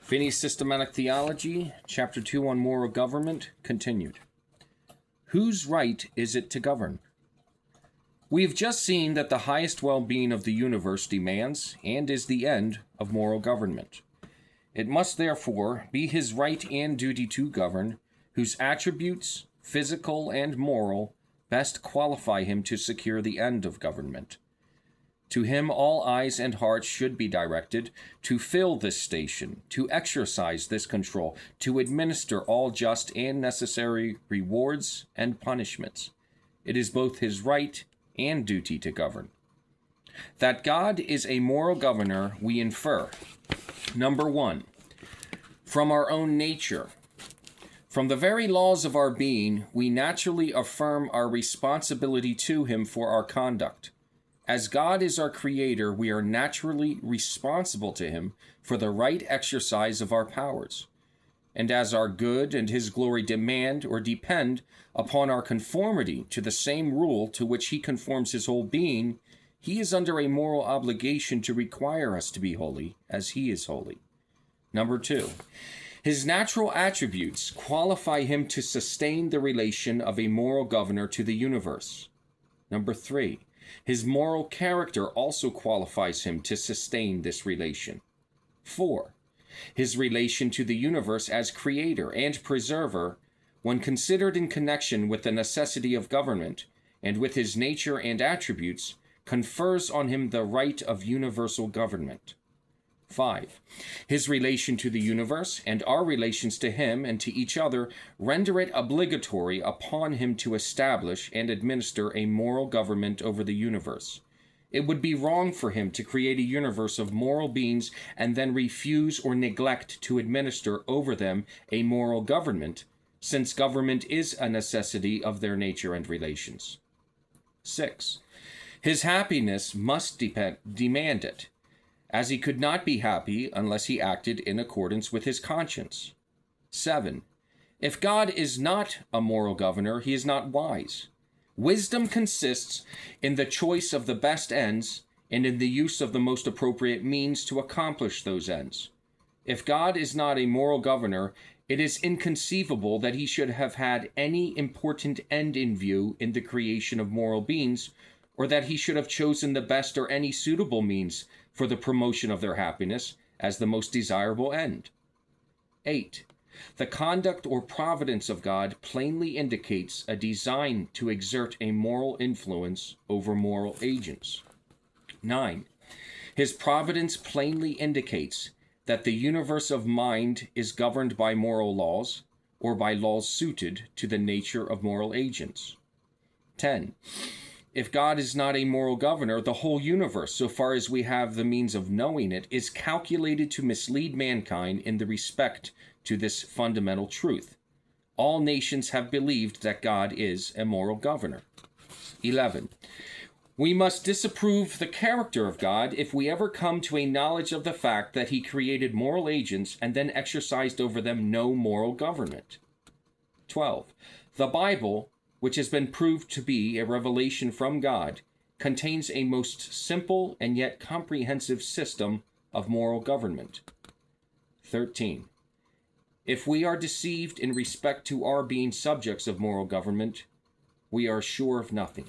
Finney's Systematic Theology, Chapter 2 on Moral Government, continued. Whose right is it to govern? We have just seen that the highest well-being of the universe demands and is the end of moral government. It must therefore be his right and duty to govern, whose attributes, physical and moral, best qualify him to secure the end of government. To him all eyes and hearts should be directed to fill this station, to exercise this control, to administer all just and necessary rewards and punishments. It is both his right and duty to govern. That God is a moral governor we infer. Number 1, from our own nature. From the very laws of our being, we naturally affirm our responsibility to him for our conduct. As God is our creator, we are naturally responsible to him for the right exercise of our powers. And as our good and his glory demand or depend upon our conformity to the same rule to which he conforms his whole being, he is under a moral obligation to require us to be holy as he is holy. Number 2, his natural attributes qualify him to sustain the relation of a moral governor to the universe. Number 3, his moral character also qualifies him to sustain this relation. 4, his relation to the universe as creator and preserver, when considered in connection with the necessity of government and with his nature and attributes, confers on him the right of universal government. 5, his relation to the universe and our relations to him and to each other render it obligatory upon him to establish and administer a moral government over the universe. It would be wrong for him to create a universe of moral beings and then refuse or neglect to administer over them a moral government, since government is a necessity of their nature and relations. 6, his happiness must demand it, as he could not be happy unless he acted in accordance with his conscience. 7, if God is not a moral governor, he is not wise. Wisdom consists in the choice of the best ends and in the use of the most appropriate means to accomplish those ends. If God is not a moral governor, it is inconceivable that he should have had any important end in view in the creation of moral beings, or that he should have chosen the best or any suitable means for the promotion of their happiness as the most desirable end. 8, the conduct or providence of God plainly indicates a design to exert a moral influence over moral agents. 9, his providence plainly indicates that the universe of mind is governed by moral laws, or by laws suited to the nature of moral agents. 10, if God is not a moral governor, the whole universe, so far as we have the means of knowing it, is calculated to mislead mankind in the respect to this fundamental truth. All nations have believed that God is a moral governor. 11, we must disapprove the character of God if we ever come to a knowledge of the fact that he created moral agents and then exercised over them no moral government. 12, the Bible, which has been proved to be a revelation from God, contains a most simple and yet comprehensive system of moral government. 13, if we are deceived in respect to our being subjects of moral government, we are sure of nothing.